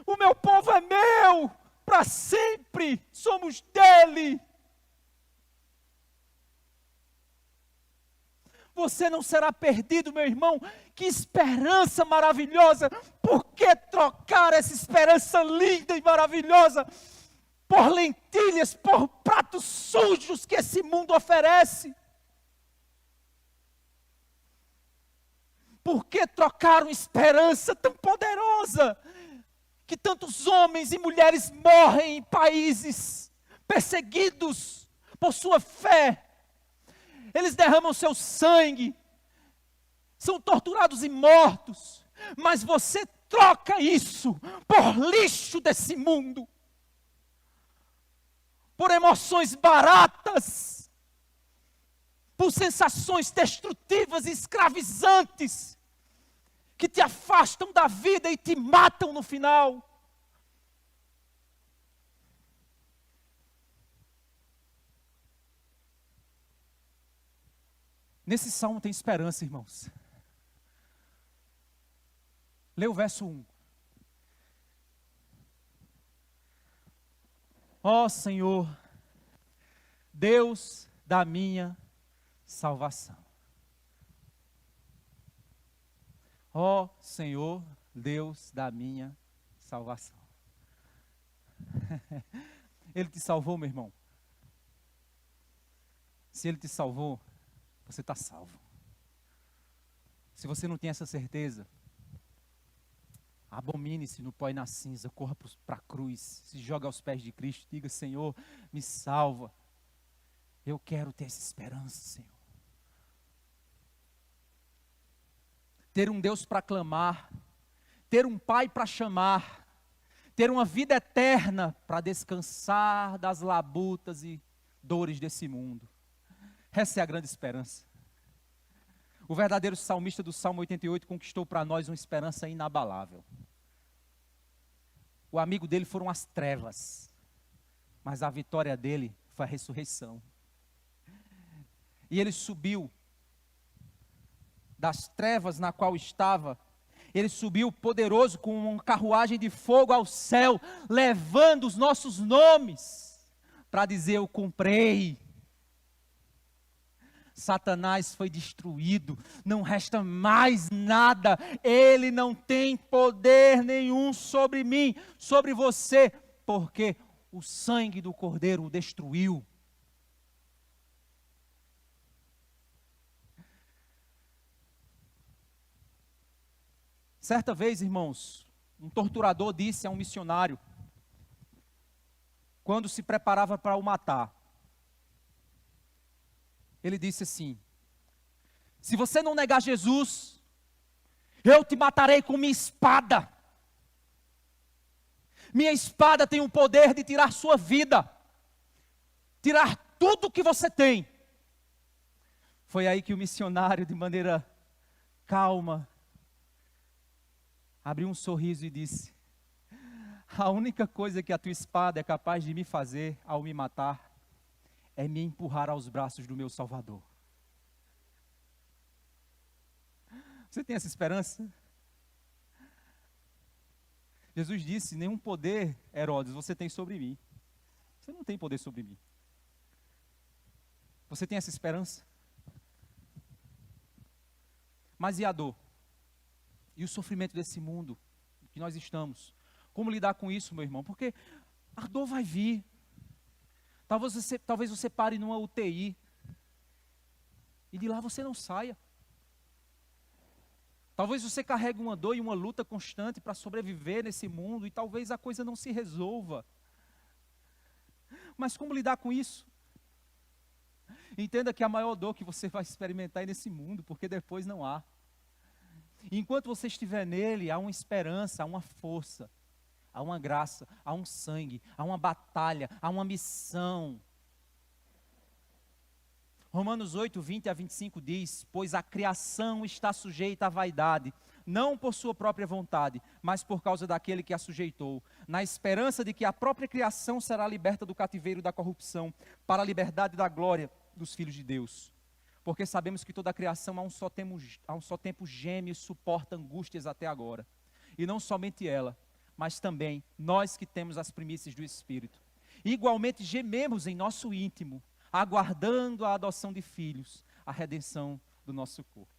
O meu povo é meu. Para sempre somos dele. Você não será perdido, meu irmão. Que esperança maravilhosa. Por que trocar essa esperança linda e maravilhosa por lentilhas, por pratos sujos que esse mundo oferece? Por que trocar uma esperança tão poderosa, que tantos homens e mulheres morrem em países perseguidos por sua fé? Eles derramam seu sangue, são torturados e mortos, mas você troca isso por lixo desse mundo, por emoções baratas, por sensações destrutivas e escravizantes, que te afastam da vida e te matam no final. Nesse salmo tem esperança, irmãos. Lê o verso 1. Ó Senhor, Deus da minha salvação. Ó Senhor, Deus da minha salvação. Ele te salvou, meu irmão. Se Ele te salvou, você está salvo. Se você não tem essa certeza, abomine-se no pó e na cinza, corra para a cruz, se joga aos pés de Cristo, diga: Senhor, me salva. Eu quero ter essa esperança, Senhor. Ter um Deus para clamar, ter um Pai para chamar, ter uma vida eterna para descansar das labutas e dores desse mundo. Essa é a grande esperança. O verdadeiro salmista do Salmo 88 conquistou para nós uma esperança inabalável. O amigo dele foram as trevas, mas a vitória dele foi a ressurreição. E ele subiu das trevas na qual estava, ele subiu poderoso com uma carruagem de fogo ao céu, levando os nossos nomes, para dizer: eu comprei. Satanás foi destruído, não resta mais nada, ele não tem poder nenhum sobre mim, sobre você, porque o sangue do Cordeiro o destruiu. Certa vez, irmãos, um torturador disse a um missionário, quando se preparava para o matar, ele disse assim: se você não negar Jesus, eu te matarei com minha espada. Minha espada tem o poder de tirar sua vida, tirar tudo que você tem. Foi aí que o missionário, de maneira calma, abriu um sorriso e disse: A única coisa que a tua espada é capaz de me fazer ao me matar é me empurrar aos braços do meu Salvador. Você tem essa esperança? Jesus disse: nenhum poder, Herodes, você tem sobre mim. Você não tem poder sobre mim. Você tem essa esperança? Mas e a dor? E o sofrimento desse mundo que nós estamos? Como lidar com isso, meu irmão? Porque a dor vai vir. Talvez você pare numa UTI e de lá você não saia. Talvez você carregue uma dor e uma luta constante para sobreviver nesse mundo e talvez a coisa não se resolva. Mas como lidar com isso? Entenda que a maior dor que você vai experimentar é nesse mundo, porque depois não há. Enquanto você estiver nele, há uma esperança, há uma força, há uma graça, há um sangue, há uma batalha, há uma missão. Romanos 8, 20 a 25 diz: pois a criação está sujeita à vaidade, não por sua própria vontade, mas por causa daquele que a sujeitou, na esperança de que a própria criação será liberta do cativeiro da corrupção, para a liberdade da glória dos filhos de Deus. Porque sabemos que toda a criação a um só tempo geme e suporta angústias até agora. E não somente ela, mas também nós que temos as primícias do Espírito. Igualmente gememos em nosso íntimo, aguardando a adoção de filhos, a redenção do nosso corpo.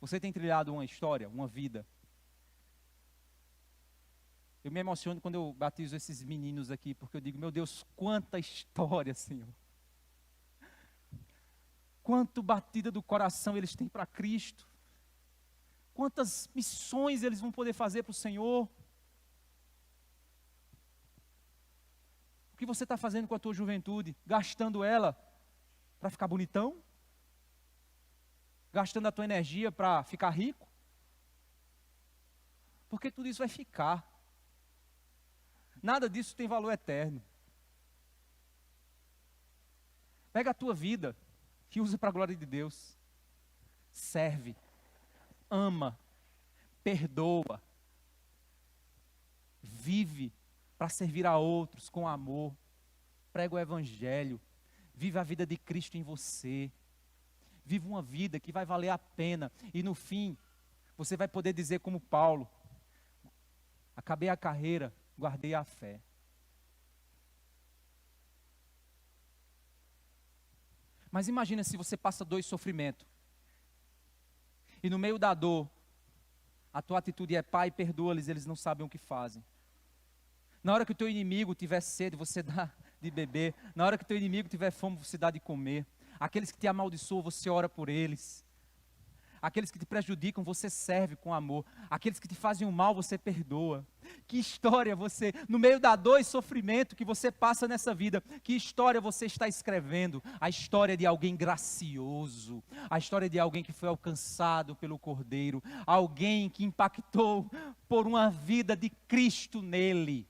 Você tem trilhado uma história, uma vida. Eu me emociono quando eu batizo esses meninos aqui, porque eu digo: meu Deus, quanta história, Senhor. Quanto batida do coração eles têm para Cristo. Quantas missões eles vão poder fazer para o Senhor. O que você está fazendo com a tua juventude? Gastando ela para ficar bonitão? Gastando a tua energia para ficar rico? Porque tudo isso vai ficar. Nada disso tem valor eterno. Pega a tua vida e usa para a glória de Deus. Serve, ama, perdoa, vive para servir a outros com amor, prega o Evangelho, vive a vida de Cristo em você, vive uma vida que vai valer a pena, e no fim, você vai poder dizer como Paulo: acabei a carreira, guardei a fé. Mas imagina se você passa dor e sofrimento, e no meio da dor, a tua atitude é: Pai, perdoa-lhes, eles não sabem o que fazem. Na hora que o teu inimigo tiver sede, você dá de beber. Na hora que o teu inimigo tiver fome, você dá de comer. Aqueles que te amaldiçoam, você ora por eles. Aqueles que te prejudicam, você serve com amor. Aqueles que te fazem o mal, você perdoa. Que história você, no meio da dor e sofrimento que você passa nessa vida, que história você está escrevendo? A história de alguém gracioso, a história de alguém que foi alcançado pelo Cordeiro, alguém que impactou por uma vida de Cristo nele.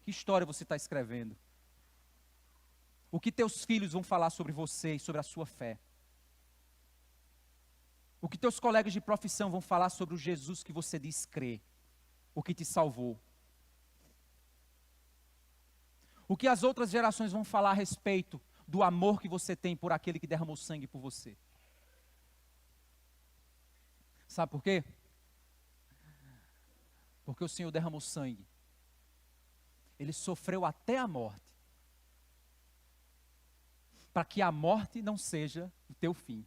Que história você está escrevendo? O que teus filhos vão falar sobre você e sobre a sua fé? O que teus colegas de profissão vão falar sobre o Jesus que você diz crer? O que te salvou? O que as outras gerações vão falar a respeito do amor que você tem por aquele que derramou sangue por você? Sabe por quê? Porque o Senhor derramou sangue. Ele sofreu até a morte, para que a morte não seja o teu fim.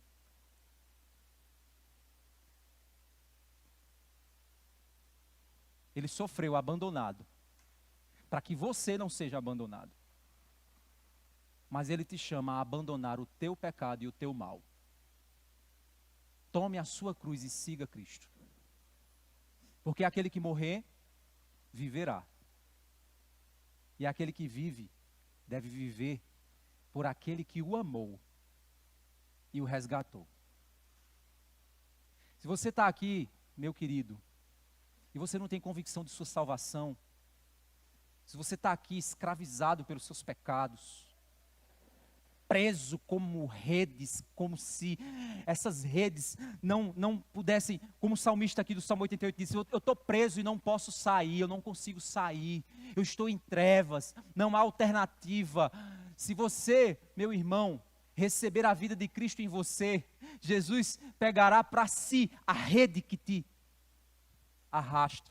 Ele sofreu abandonado, para que você não seja abandonado. Mas Ele te chama a abandonar o teu pecado e o teu mal. Tome a sua cruz e siga Cristo. Porque aquele que morrer, viverá. E aquele que vive, deve viver por aquele que o amou e o resgatou. Se você está aqui, meu querido, e você não tem convicção de sua salvação, se você está aqui escravizado pelos seus pecados, preso como redes, como se essas redes não pudessem, como o salmista aqui do Salmo 88 disse, eu estou preso e não posso sair, eu não consigo sair, eu estou em trevas, não há alternativa. Se você, meu irmão, receber a vida de Cristo em você, Jesus pegará para si a rede que te arrasta.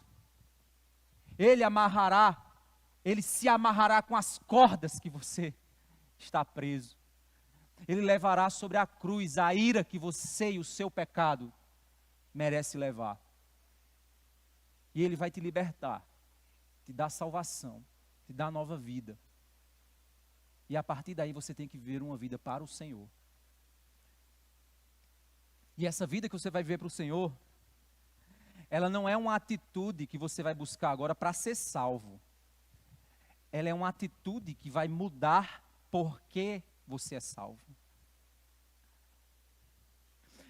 Ele se amarrará com as cordas que você está preso. Ele levará sobre a cruz a ira que você e o seu pecado merece levar. E Ele vai te libertar, te dar salvação, te dar nova vida. E a partir daí você tem que viver uma vida para o Senhor. E essa vida que você vai viver para o Senhor, ela não é uma atitude que você vai buscar agora para ser salvo. Ela é uma atitude que vai mudar porque você é salvo.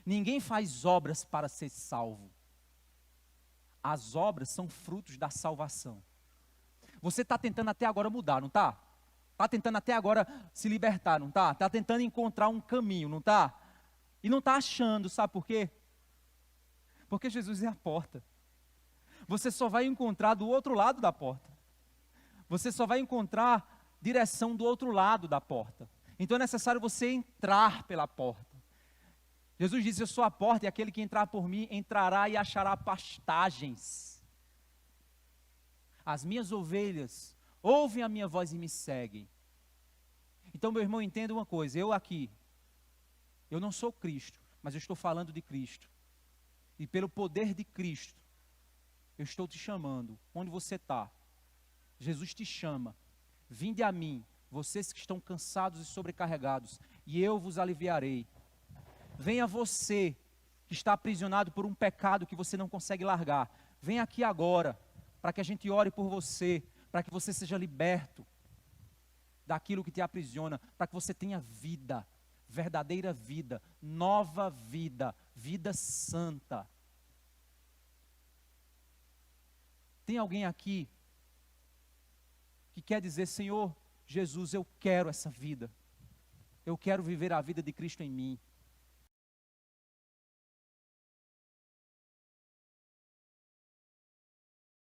Ninguém faz obras para ser salvo. As obras são frutos da salvação. Você está tentando até agora mudar, não está? Está tentando até agora se libertar, não está? Está tentando encontrar um caminho, não está? E não está achando, sabe por quê? Porque Jesus é a porta. Você só vai encontrar do outro lado da porta. Você só vai encontrar direção do outro lado da porta. Então é necessário você entrar pela porta. Jesus disse, eu sou a porta e aquele que entrar por mim entrará e achará pastagens. As minhas ovelhas ouvem a minha voz e me seguem. Então, meu irmão, entenda uma coisa, eu não sou Cristo, mas eu estou falando de Cristo. E pelo poder de Cristo, eu estou te chamando, onde você está. Jesus te chama, vinde a mim, vocês que estão cansados e sobrecarregados, e eu vos aliviarei. Venha você, que está aprisionado por um pecado que você não consegue largar, venha aqui agora, para que a gente ore por você, para que você seja liberto daquilo que te aprisiona, para que você tenha vida, verdadeira vida, nova vida, vida santa. Tem alguém aqui que quer dizer, Senhor Jesus, eu quero essa vida, eu quero viver a vida de Cristo em mim,